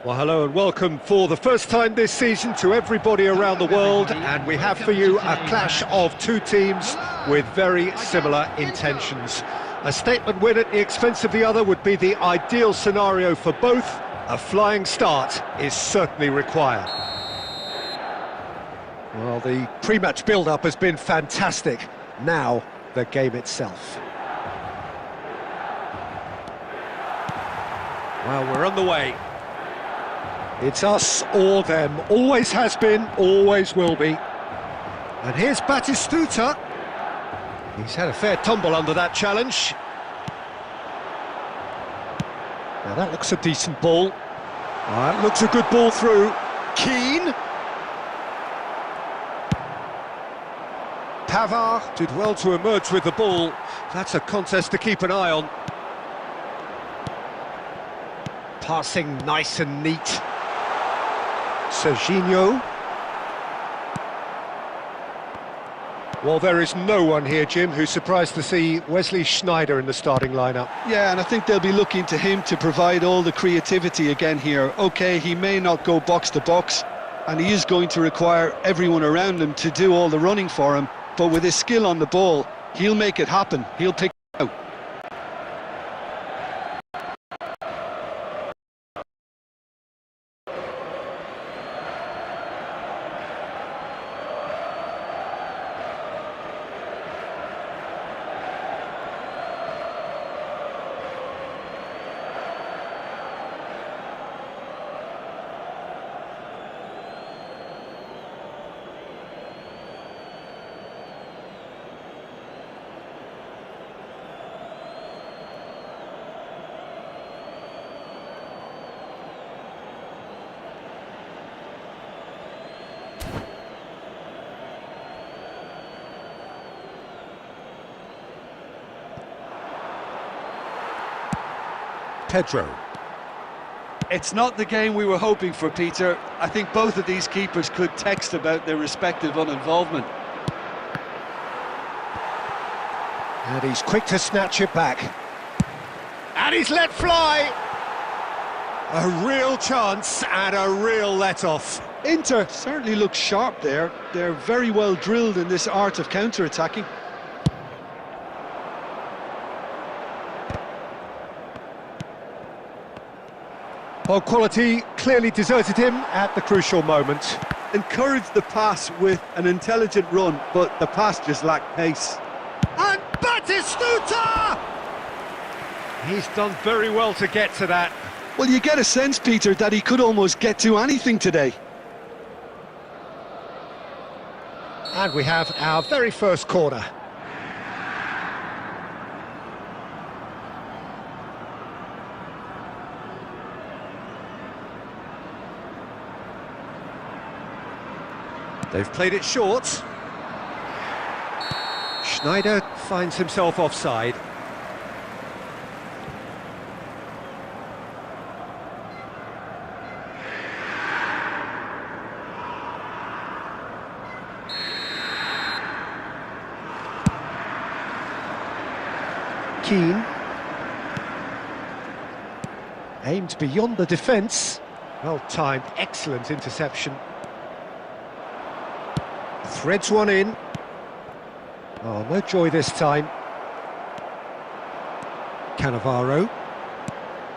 Well, hello and welcome for the first time this season to everybody around the world, and we have for you a clash of two teams with very similar intentions. A statement win at the expense of the other would be the ideal scenario for both. A flying start is certainly required. Well, the pre-match build-up has been fantastic. Now, the game itself. Well, we're on the way. It's us or them, always has been, always will be. And here's Batistuta. He's had a fair tumble under that challenge. Now that looks a decent ball. That looks a good ball through. Keane. Pavard did well to emerge with the ball. That's a contest to keep an eye on. Passing nice and neat. Serginho. Well, there is no one here, Jim, who's surprised to see Wesley Sneijder in the starting lineup. Yeah, and I think they'll be looking to him to provide all the creativity again here. OK, he may not go box to box, and he is going to require everyone around him to do all the running for him, but with his skill on the ball, he'll make it happen. He'll pick it out. Pedro. It's not the game we were hoping for, Peter. I think both of these keepers could text about their respective uninvolvement. And he's quick to snatch it back. And he's let fly! A real chance and a real let-off. Inter certainly looks sharp there. They're very well drilled in this art of counter-attacking. Well, quality clearly deserted him at the crucial moment. Encouraged the pass with an intelligent run, but the pass just lacked pace. And Batistuta! He's done very well to get to that. Well, you get a sense, Peter, that he could almost get to anything today. And we have our very first corner. They've played it short. Sneijder finds himself offside. Keane. Aimed beyond the defence. Well timed, excellent interception. Threads one in. Oh, no joy this time. Cannavaro.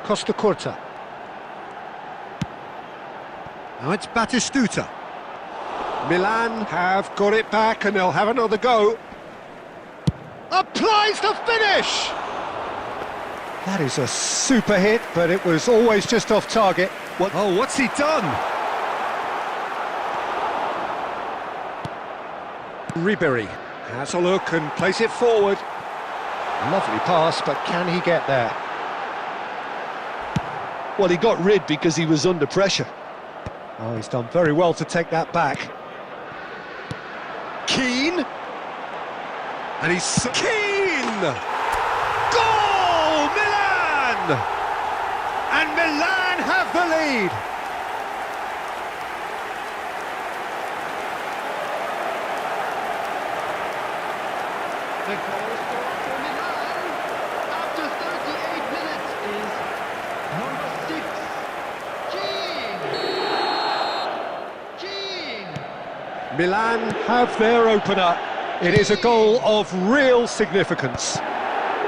Costa Curta. Now it's Batistuta. Milan have got it back and they'll have another go. Applies the finish! That is a super hit, but it was always just off target. Oh, what's he done? Ribery has a look and plays it forward. Lovely pass, but can he get there? Well, he got rid because he was under pressure. Oh, he's done very well to take that back. Keane! And he's... Keane! Goal! Milan! And Milan have the lead! The goal scored for Milan after 38 minutes is number 6, Keane. Milan have their opener. It is a goal of real significance.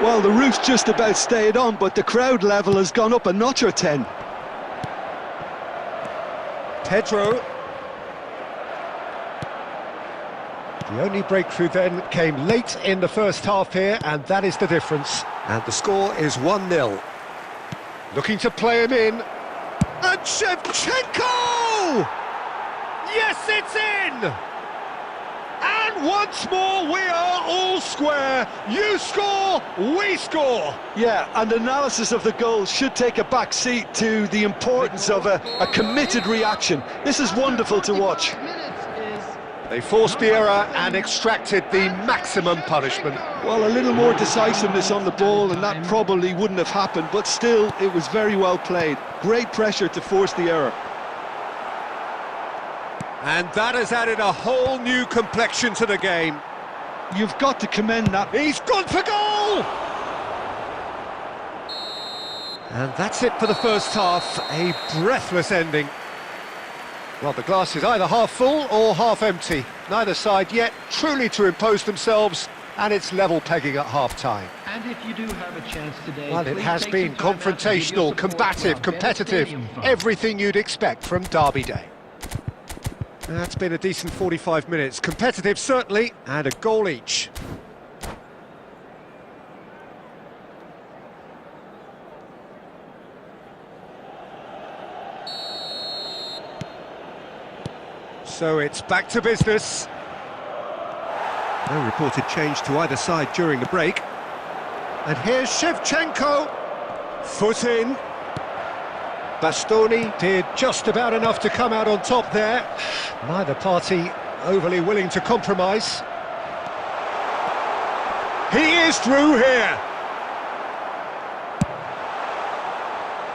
Well, the roof's just about stayed on, but the crowd level has gone up a notch or 10. Pedro. The only breakthrough then came late in the first half here, and that is the difference. And the score is 1-0. Looking to play him in. And Shevchenko! Yes, it's in! And once more, we are all square. You score, we score. Yeah, and analysis of the goal should take a back seat to the importance of a committed reaction. This is wonderful to watch. They forced the error and extracted the maximum punishment. Well, a little more decisiveness on the ball and that probably wouldn't have happened, but still, it was very well played. Great pressure to force the error. And that has added a whole new complexion to the game. You've got to commend that. He's gone for goal! And that's it for the first half, a breathless ending. Well, the glass is either half full or half empty. Neither side yet truly to impose themselves, and it's level pegging at half-time. And if you do have a chance today, Well, it please has take been some time out to give your confrontational, support combative, for our competitive, stadium fund. everything you'd expect from Derby Day. That's been a decent 45 minutes. Competitive, certainly, and a goal each. So it's back to business. No reported change to either side during the break. And here's Shevchenko. Foot in. Bastoni did just about enough to come out on top there. Neither party overly willing to compromise. He is through here.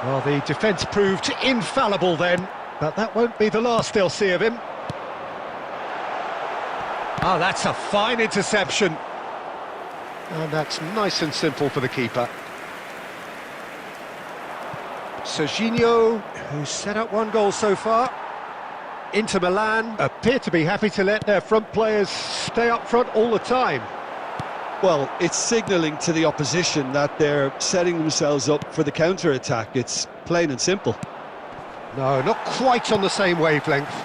Well, the defence proved infallible then, but that won't be the last they'll see of him. Oh, that's a fine interception. And that's nice and simple for the keeper. Serginho, who's set up one goal so far. Inter Milan appear to be happy to let their front players stay up front all the time. Well, it's signalling to the opposition that they're setting themselves up for the counter-attack. It's plain and simple. No, not quite on the same wavelength.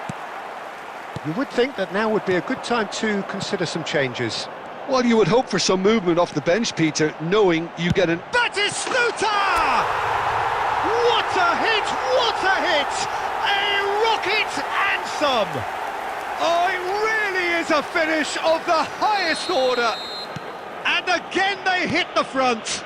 You would think that now would be a good time to consider some changes. Well, you would hope for some movement off the bench, Peter, knowing you get an... Batistuta! What a hit! What a hit! A rocket and some! Oh, it really is a finish of the highest order! And again they hit the front!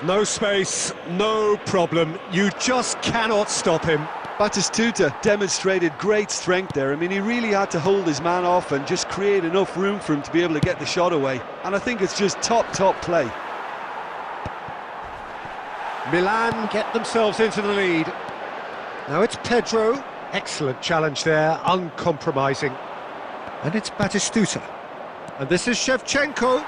No space, no problem. You just cannot stop him. Batistuta demonstrated great strength there. I mean, he really had to hold his man off and just create enough room for him to be able to get the shot away. And I think it's just top play. Milan get themselves into the lead. Now it's Pedro. Excellent challenge there, uncompromising. And it's Batistuta. And this is Shevchenko.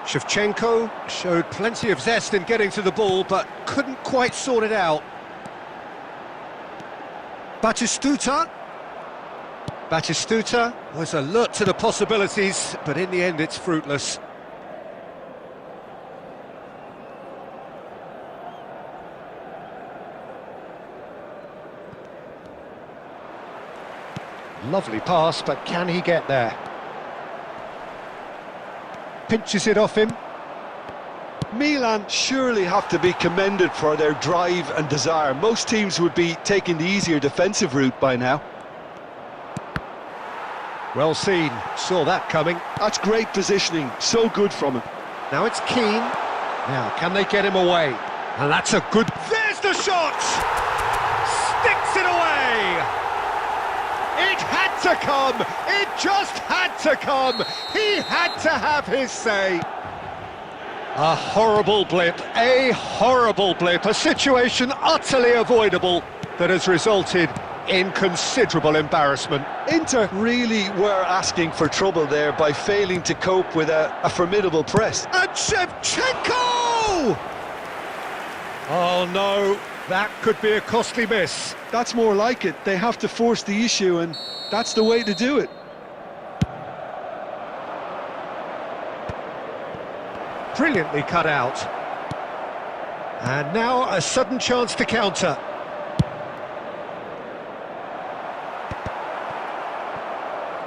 Shevchenko showed plenty of zest in getting to the ball, but couldn't quite sort it out. Batistuta. Batistuta was alert to the possibilities, but in the end it's fruitless. Lovely pass, but can he get there? Pinches it off him. Milan surely have to be commended for their drive and desire. Most teams would be taking the easier defensive route by now. Well seen, saw that coming. That's great positioning, so good from him. Now it's Keane. Now, can they get him away? And that's a good... There's the shot! Sticks it away! It had to come! It just had to come! He had to have his say! A horrible blip, a situation utterly avoidable that has resulted in considerable embarrassment. Inter really were asking for trouble there by failing to cope with a formidable press. And Shevchenko! Oh no, That could be a costly miss. That's more like it. They have to force the issue, and that's the way to do it. Brilliantly cut out. And now a sudden chance to counter.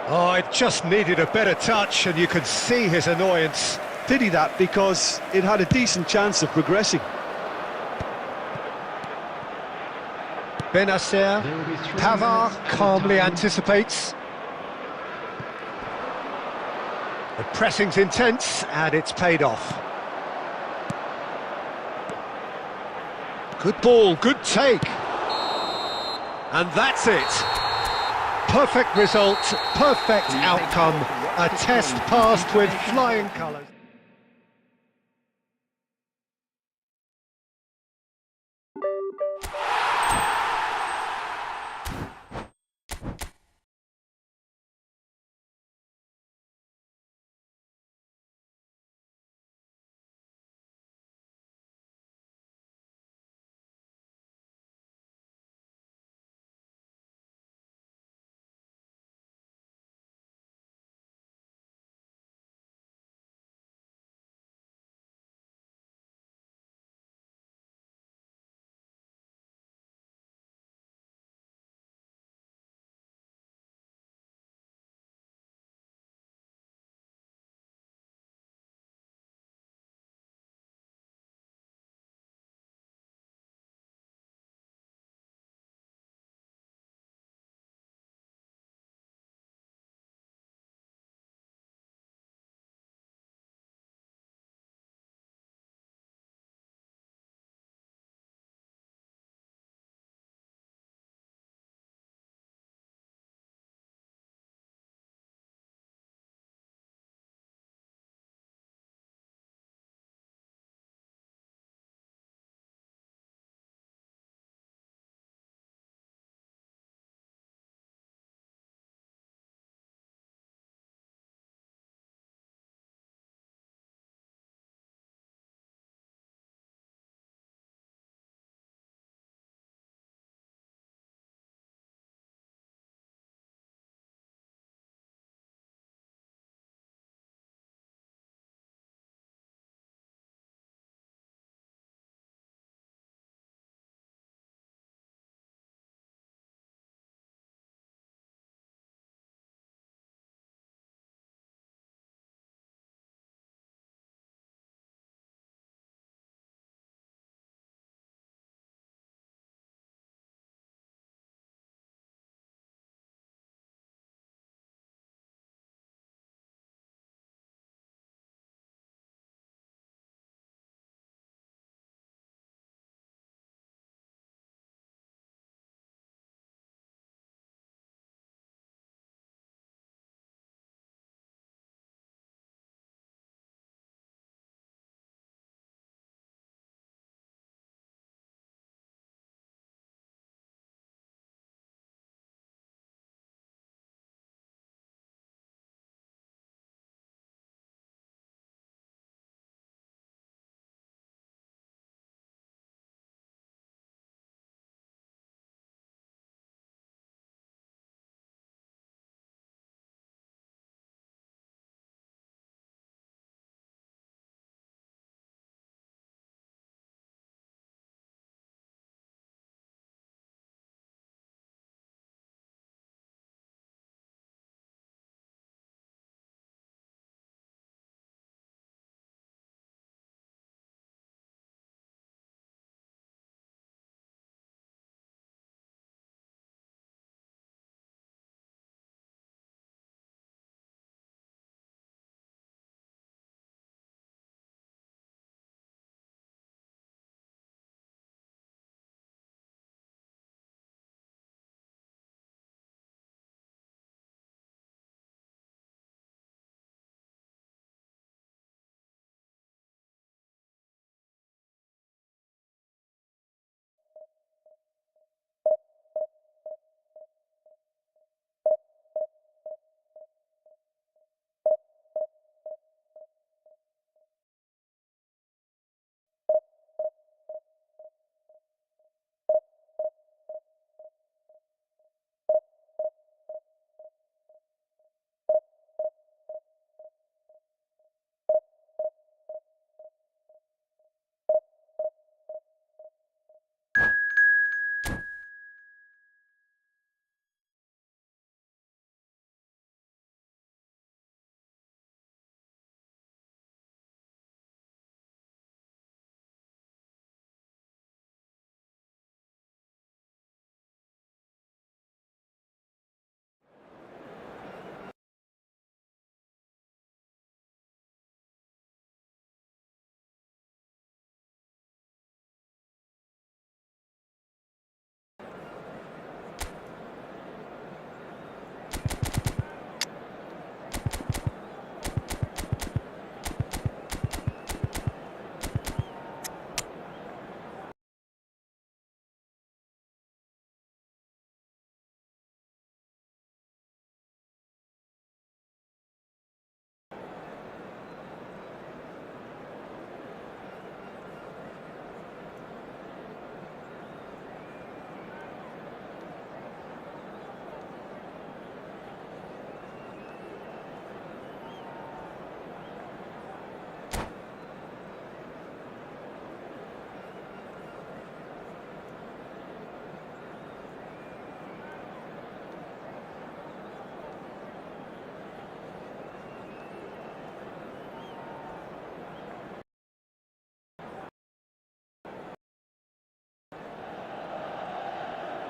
Oh, it just needed a better touch, and you could see his annoyance. Pity that, because it had a decent chance of progressing. Benacer, There will be 3 Pavard minutes added calmly time. anticipates. The pressing's intense, and it's paid off. Good ball, good take. And that's it. Perfect result, perfect outcome. A test passed with flying colours.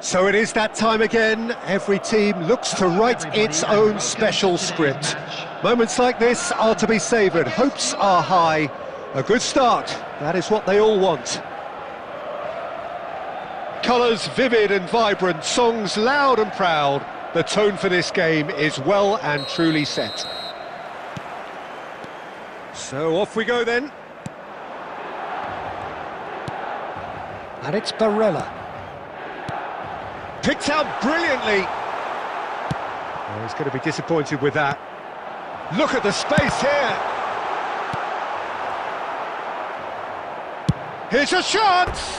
So it is that time again. Every team looks to write its own special script. Moments like this are to be savoured. Hopes are high. A good start. That is what they all want. Colours vivid and vibrant, songs loud and proud. The tone for this game is well and truly set. So off we go then. And it's Barella. Picked out brilliantly. Oh, he's going to be disappointed with that. Look at the space here. Here's a chance.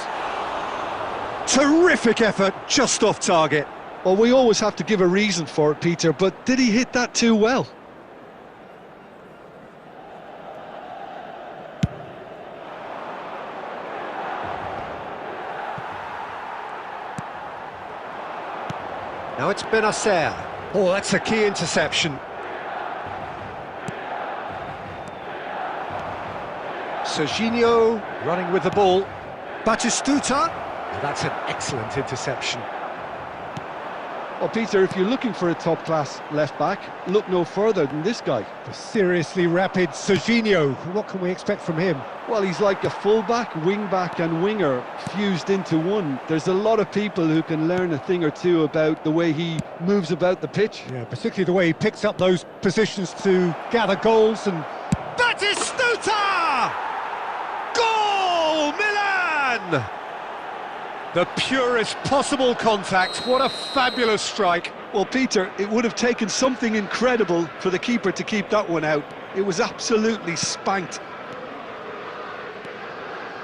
Terrific effort, just off target. Well, we always have to give a reason for it, Peter, but did he hit that too well? Now it's Benacer. Oh, that's a key interception. Serginho running with the ball. Batistuta. That's an excellent interception. Well, Peter, if you're looking for a top-class left-back, look no further than this guy. The seriously rapid Serginho. What can we expect from him? Well, he's like a full-back, wing-back and winger fused into one. There's a lot of people who can learn a thing or two about the way he moves about the pitch. Yeah, particularly the way he picks up those positions to gather goals. And Batistuta! Goal! Milan! The purest possible contact. What a fabulous strike. Well, Peter, it would have taken something incredible for the keeper to keep that one out. It was absolutely spanked.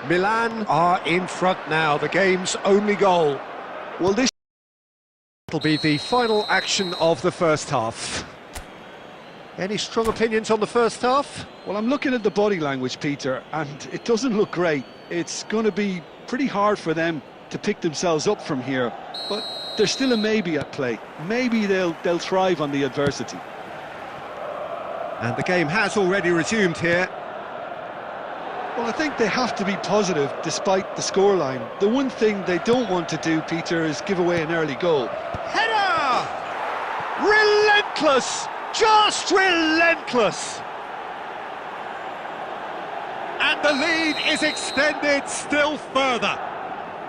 Milan are in front now, the game's only goal. Well, this will be the final action of the first half. Any strong opinions on the first half? Well, I'm looking at the body language, Peter, and it doesn't look great. It's going to be pretty hard for them to pick themselves up from here, but there's still a maybe at play. Maybe they'll thrive on the adversity. And the game has already resumed here. Well, I think they have to be positive despite the scoreline. The one thing they don't want to do, Peter, is give away an early goal. Header! Relentless! Just relentless! And the lead is extended still further.